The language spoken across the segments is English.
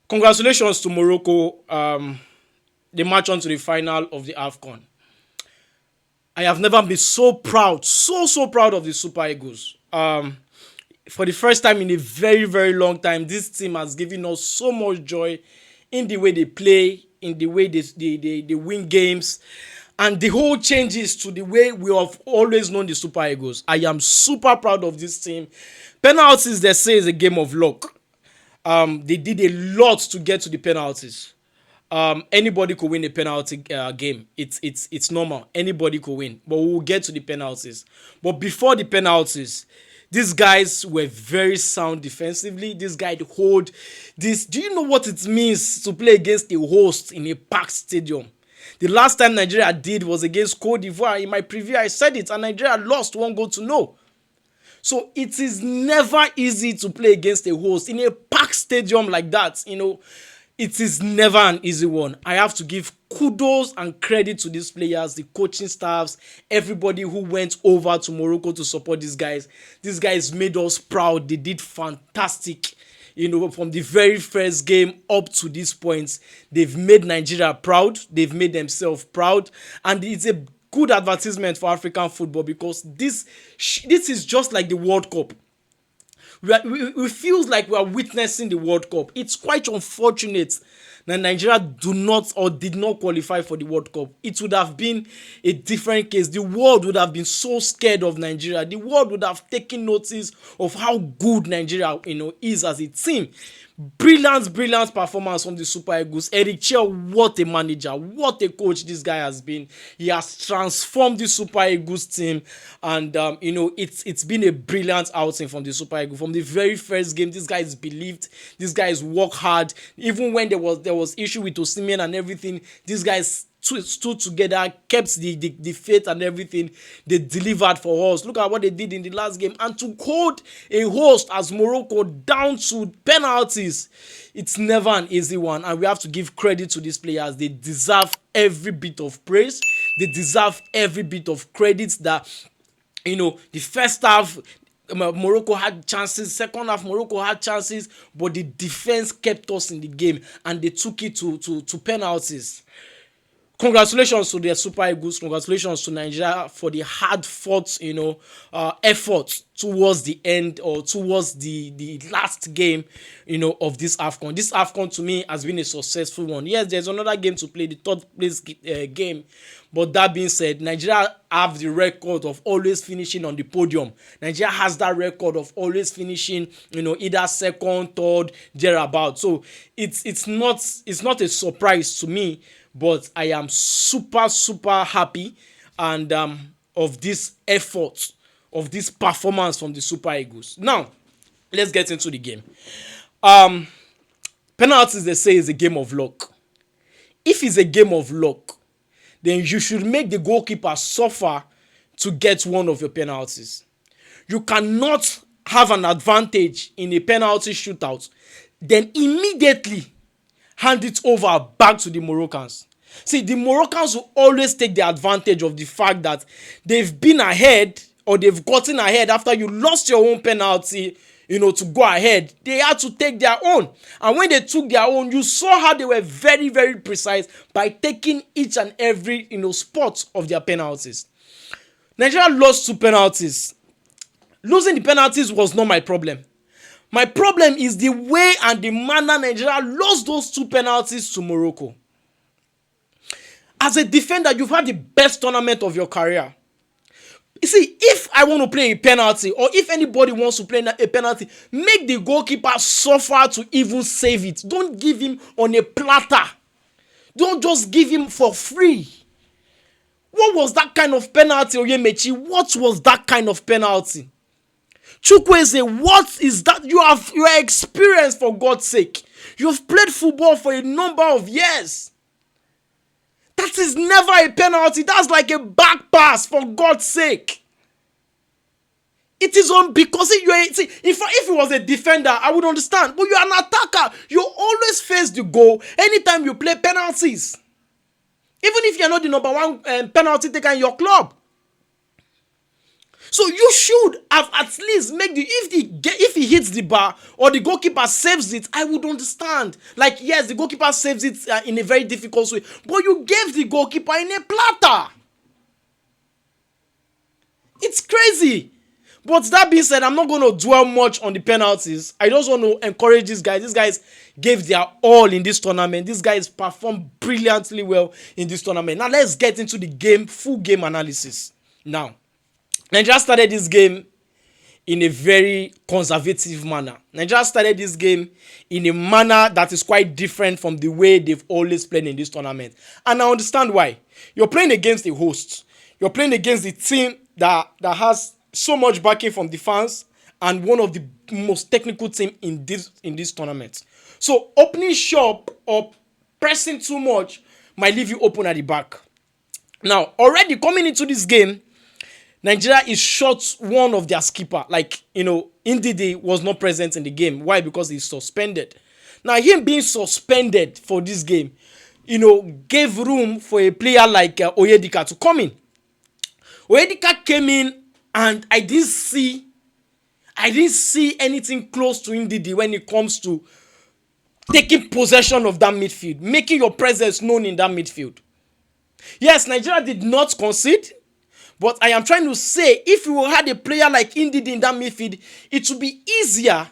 Congratulations to Morocco. They march on to the final of the AFCON. I have never been so proud, so proud of the Super Eagles. For the first time in a very long time, this team has given us so much joy in the way they play, in the way they win games, and the whole changes to the way we have always known the Super Eagles. I am super proud of this team. Penalties, they say, is a game of luck. They did a lot to get to the penalties. Anybody could win a penalty game. It's normal. Anybody could win, but we'll get to the penalties. But before the penalties, these guys were very sound defensively. This guy hold this. Do you know what it means to play against a host in a packed stadium? The last time Nigeria did was against Cote d'Ivoire. In my preview, I said it, and Nigeria lost 1 goal to no. So it is never easy to play against a host in a packed stadium like that. It is never an easy one. I have to give kudos and credit to these players, the coaching staffs, everybody who went over to Morocco to support these guys. These guys made us proud. They did fantastic. From the very first game up to this point, they've made Nigeria proud. They've made themselves proud. And it's a good advertisement for African football because this is just like the World Cup. We feel like we are witnessing the World Cup. It's quite unfortunate that Nigeria do not or did not qualify for the World Cup. It would have been a different case. The world would have been so scared of Nigeria. The world would have taken notice of how good Nigeria, is as a team. Brilliant performance from the Super Eagles. Eric Chel, what a manager, what a coach this guy has been. He has transformed the Super Eagles team, and it's been a brilliant outing from the Super Eagles. From the very first game, these guys believed, these guys work hard. Even when there was issue with Osimhen and everything, these guys stood together, kept the faith and everything. They delivered for us. Look at what they did in the last game. And to hold a host as Morocco down to penalties, it's never an easy one. And we have to give credit to these players. They deserve every bit of praise. They deserve every bit of credit that, the first half, Morocco had chances. Second half, Morocco had chances, but the defense kept us in the game and they took it to penalties. Congratulations to the Super Eagles. Congratulations to Nigeria for the hard fought, effort towards the end or towards the last game, of this AFCON. This AFCON to me has been a successful one. Yes, there's another game to play, the third place game. But that being said, Nigeria have the record of always finishing on the podium. Nigeria has that record of always finishing, either second, third, thereabout. So it's not a surprise to me. But I am super happy and of this effort, of this performance from the Super Eagles. Now, let's get into the game. Penalties, they say, is a game of luck. If it's a game of luck, then you should make the goalkeeper suffer to get one of your penalties. You cannot have an advantage in a penalty shootout, then immediately hand it over back to the Moroccans. See, the Moroccans will always take the advantage of the fact that they've been ahead or they've gotten ahead after you lost your own penalty, to go ahead. They had to take their own. And when they took their own, you saw how they were very precise by taking each and every, spot of their penalties. Nigeria lost 2 penalties. Losing the penalties was not my problem. My problem is the way and the manner Nigeria lost those 2 penalties to Morocco. As a defender, you've had the best tournament of your career. You see, if I want to play a penalty, or if anybody wants to play a penalty, make the goalkeeper suffer to even save it. Don't give him on a platter. Don't just give him for free. What was that kind of penalty, Oyemechi? What was that kind of penalty? Chukwueze, what is that? You are experienced, for God's sake. You've played football for a number of years. That is never a penalty. That's like a back pass, for God's sake. It is on because if it was a defender, I would understand. But you're an attacker. You always face the goal anytime you play penalties. Even if you're not the number one penalty taker in your club. So you should have at least make the if he hits the bar or the goalkeeper saves it, I would understand. Like yes, the goalkeeper saves it in a very difficult way, but you gave the goalkeeper in a platter. It's crazy. But that being said, I'm not going to dwell much on the penalties. I just want to encourage these guys. These guys gave their all in this tournament. These guys performed brilliantly well in this tournament. Now let's get into the game, full game analysis. Now, Nigeria started this game in a very conservative manner. Nigeria started this game in a manner that is quite different from the way they've always played in this tournament. And I understand why. You're playing against a host. You're playing against the team that has so much backing from the fans and one of the most technical team in this tournament. So opening shop or pressing too much might leave you open at the back. Now, already coming into this game, Nigeria is short one of their skipper. Like, Ndidi was not present in the game. Why? Because he's suspended. Now, him being suspended for this game, gave room for a player like Oyedika to come in. Oyedika came in and I didn't see anything close to Ndidi when it comes to taking possession of that midfield, making your presence known in that midfield. Yes, Nigeria did not concede, but I am trying to say if you had a player like Ndidi in that midfield, it would be easier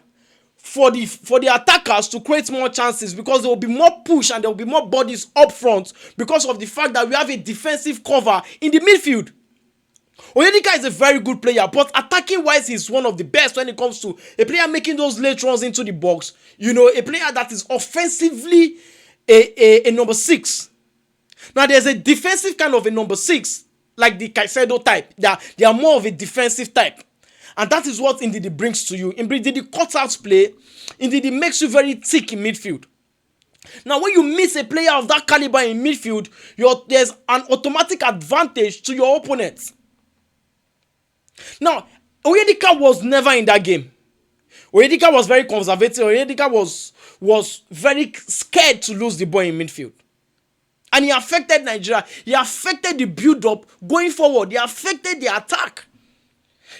for the attackers to create more chances because there will be more push and there will be more bodies up front because of the fact that we have a defensive cover in the midfield. Oyedika is a very good player, but attacking wise, he's one of the best when it comes to a player making those late runs into the box. A player that is offensively a number 6. Now, there's a defensive kind of a number 6, like the Caicedo type. They are more of a defensive type. And that is what Ndidi brings to you. Ndidi cuts out play. Ndidi makes you very thick in midfield. Now, when you miss a player of that caliber in midfield, there's an automatic advantage to your opponent. Now, Oyedika was never in that game. Oyedika was very conservative. Oyedika was very scared to lose the ball in midfield. And he affected Nigeria. He affected the build-up going forward. He affected the attack.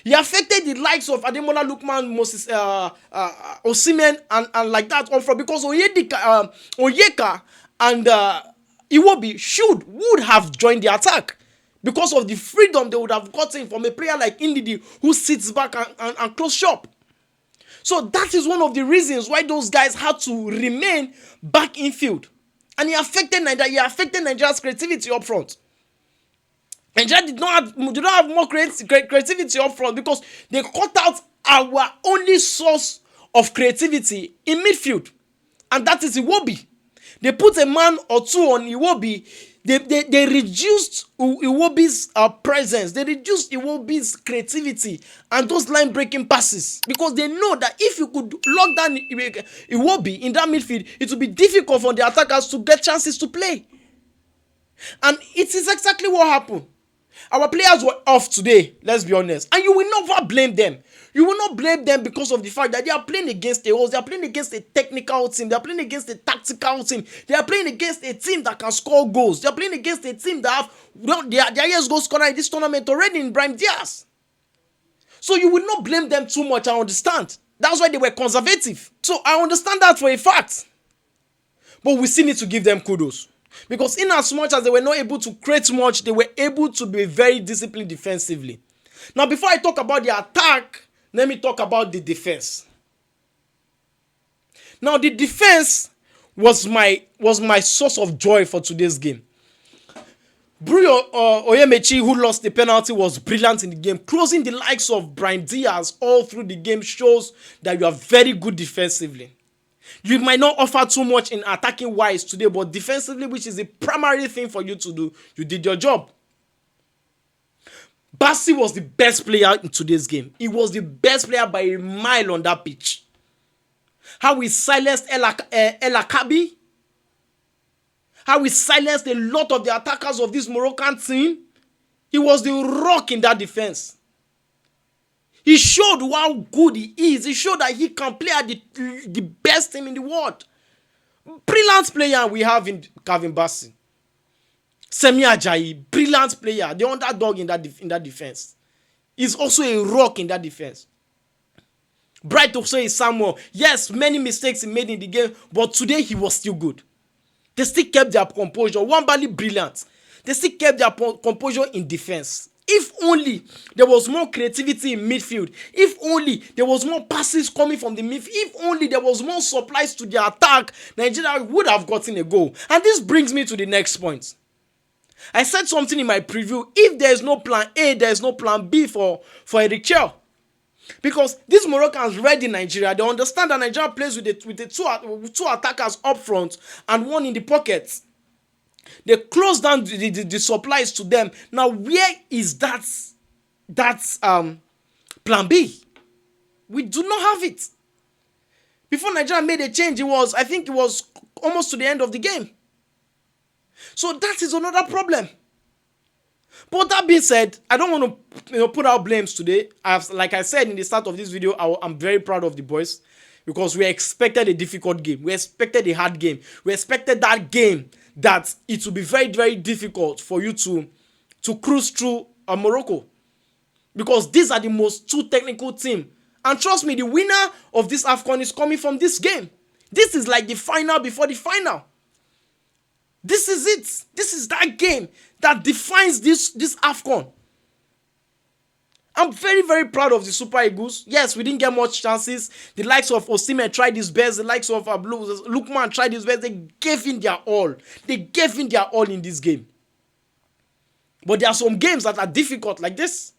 He affected the likes of Ademola Lookman, Moses, Osimhen, and like that on front. Because Onyeka and Iwobi would have joined the attack. Because of the freedom they would have gotten from a player like Ndidi who sits back and close shop. So that is one of the reasons why those guys had to remain back in field. And he affected Nigeria. He affected Nigeria's creativity up front. Nigeria did not have more creativity up front because they cut out our only source of creativity in midfield. And that is Iwobi. They put a man or two on Iwobi. They reduced Iwobi's presence. They reduced Iwobi's creativity and those line-breaking passes because they know that if you could lock down Iwobi in that midfield, it would be difficult for the attackers to get chances to play. And it is exactly what happened. Our players were off today, let's be honest. And you will never blame them. You will not blame them because of the fact that they are playing against a host. They are playing against a technical team. They are playing against a tactical team. They are playing against a team that can score goals. They are playing against a team that have their highest goal scorer in this tournament already in Brahim Diaz. So you will not blame them too much, I understand. That's why they were conservative. So I understand that for a fact. But we still need to give them kudos. Because in as much as they were not able to create much, they were able to be very disciplined defensively. Now, before I talk about the attack, let me talk about the defense. Now, the defense was my source of joy for today's game. Bruyo Oyemechi, who lost the penalty, was brilliant in the game. Closing the likes of Brahim Diaz all through the game shows that you are very good defensively. You might not offer too much in attacking wise today, but defensively, which is the primary thing for you to do, you did your job. Bassi was the best player in today's game. He was the best player by a mile on that pitch. How we silenced El Akabi. How we silenced a lot of the attackers of this Moroccan team. He was the rock in that defense. He showed how good he is. He showed that he can play at the best team in the world. Brilliant player we have in Calvin Bassey. Semi Ajayi, brilliant player. The underdog in that defense. He's also a rock in that defense. Bright also is Samuel. Yes, many mistakes he made in the game, but today he was still good. They still kept their composure. Wambali brilliant. They still kept their composure in defense. If only there was more creativity in midfield. If only there was more passes coming from the midfield. If only there was more supplies to the attack, Nigeria would have gotten a goal. And this brings me to the next point. I said something in my preview. If there is no plan A, there is no plan B for Eric Chell. Because these Moroccans read in Nigeria, they understand that Nigeria plays with the two attackers up front and one in the pockets. They close down the supplies to them. Now, where is that plan B? We do not have it. Before Nigeria made a change, I think it was almost to the end of the game. So that is another problem. But that being said, I don't want to put out blames today. Like I said in the start of this video, I'm very proud of the boys because we expected a difficult game. We expected a hard game. We expected that game that it would be very, very difficult for you to cruise through Morocco. Because these are the most two technical teams. And trust me, the winner of this AFCON is coming from this game. This is like the final before the final. This is it. This is that game that defines this AFCON. I'm very, very proud of the Super Eagles. Yes, we didn't get much chances. The likes of Osimhen tried his best. The likes of Lookman tried his best. They gave in their all. They gave in their all in this game. But there are some games that are difficult like this.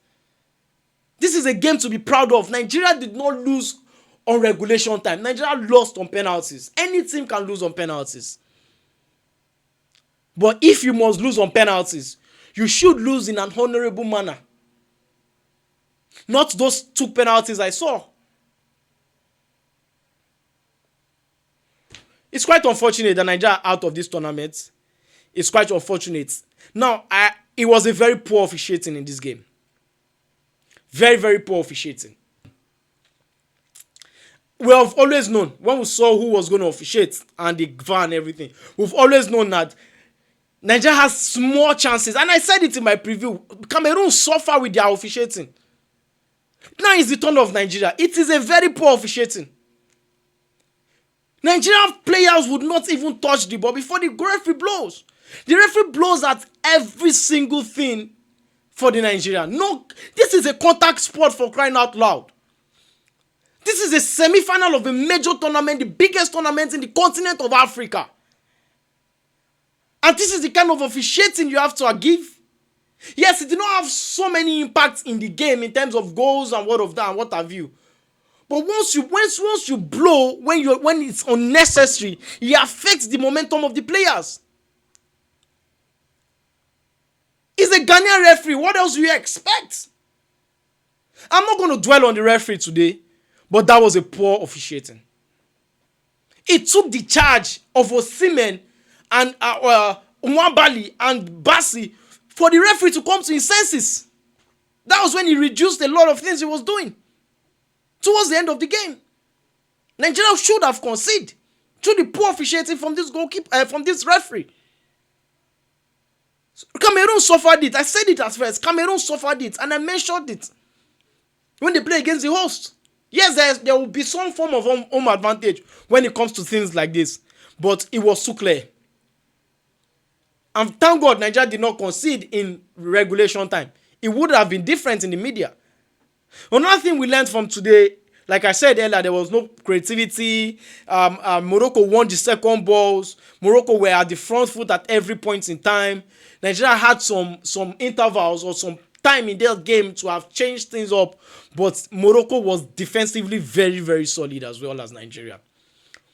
This is a game to be proud of. Nigeria did not lose on regulation time. Nigeria lost on penalties. Any team can lose on penalties. But if you must lose on penalties, you should lose in an honorable manner. Not those 2 penalties I saw. It's quite unfortunate that Nigeria are out of this tournament. It's quite unfortunate. Now, it was a very poor officiating in this game. Very, very poor officiating. We have always known, when we saw who was going to officiate and the VAR and everything, we've always known that Nigeria has small chances. And I said it in my preview. Cameroon suffer with their officiating. Now it's the turn of Nigeria. It is a very poor officiating. Nigerian players would not even touch the ball before the referee blows. The referee blows at every single thing for the Nigerian. No, this is a contact sport, for crying out loud. This is a semi-final of a major tournament, the biggest tournament in the continent of Africa. And this is the kind of officiating you have to give. Yes, it did not have so many impacts in the game in terms of goals and what of that and what have you. But once you blow when it's unnecessary, it affects the momentum of the players. He's a Ghanaian referee. What else do you expect? I'm not going to dwell on the referee today, but that was a poor officiating. It took the charge of Osimhen and Nwabali and Bassi for the referee to come to his senses. That was when he reduced a lot of things he was doing. Towards the end of the game, Nigeria should have conceded through the poor officiating from this from this referee. Cameroon suffered it. I said it at first. Cameroon suffered it, and I mentioned it when they play against the host. Yes, there will be some form of home advantage when it comes to things like this, but it was too clear. And thank God Nigeria did not concede in regulation time. It would have been different in the media. Another thing we learned from today, like I said earlier, there was no creativity. Morocco won the second balls. Morocco were at the front foot at every point in time. Nigeria had some intervals or some time in their game to have changed things up, but Morocco was defensively very, very solid as well as Nigeria.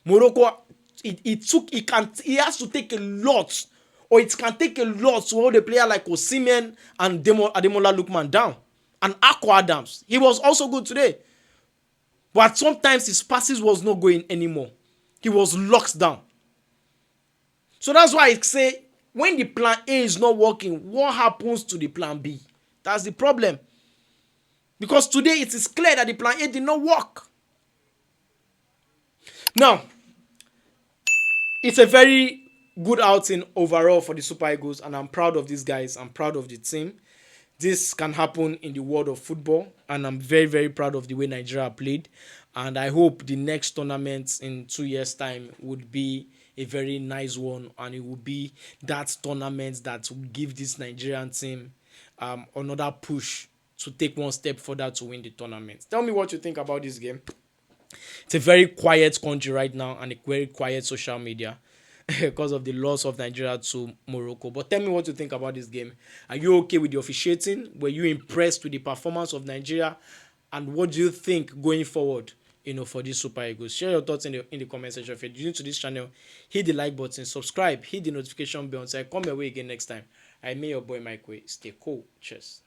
Morocco, it has to take a lot, or it can take a lot to hold a player like Osimhen and Ademola Lookman down. And Akko Adams, he was also good today. But sometimes his passes was not going anymore. He was locked down. So that's why I say, when the plan A is not working, what happens to the plan B? That's the problem. Because today it is clear that the plan A did not work. Now, it's a very good outing overall for the Super Eagles, and I'm proud of these guys. I'm proud of the team. This can happen in the world of football, and I'm very, very proud of the way Nigeria played. And I hope the next tournament in 2 years' time would be a very nice one, and it will be that tournament that will give this Nigerian team another push to take one step further to win the tournament. Tell me what you think about this game. It's a very quiet country right now and a very quiet social media because of the loss of Nigeria to Morocco. But tell me what you think about this game. Are you okay with the officiating? Were you impressed with the performance of Nigeria? And what do you think going forward, for these Super Eagles? Share your thoughts in the comment section. If you're new to this channel, hit the like button, subscribe, hit the notification bell, so I come your way again next time. I may your boy Mike Way. Stay cool. Cheers.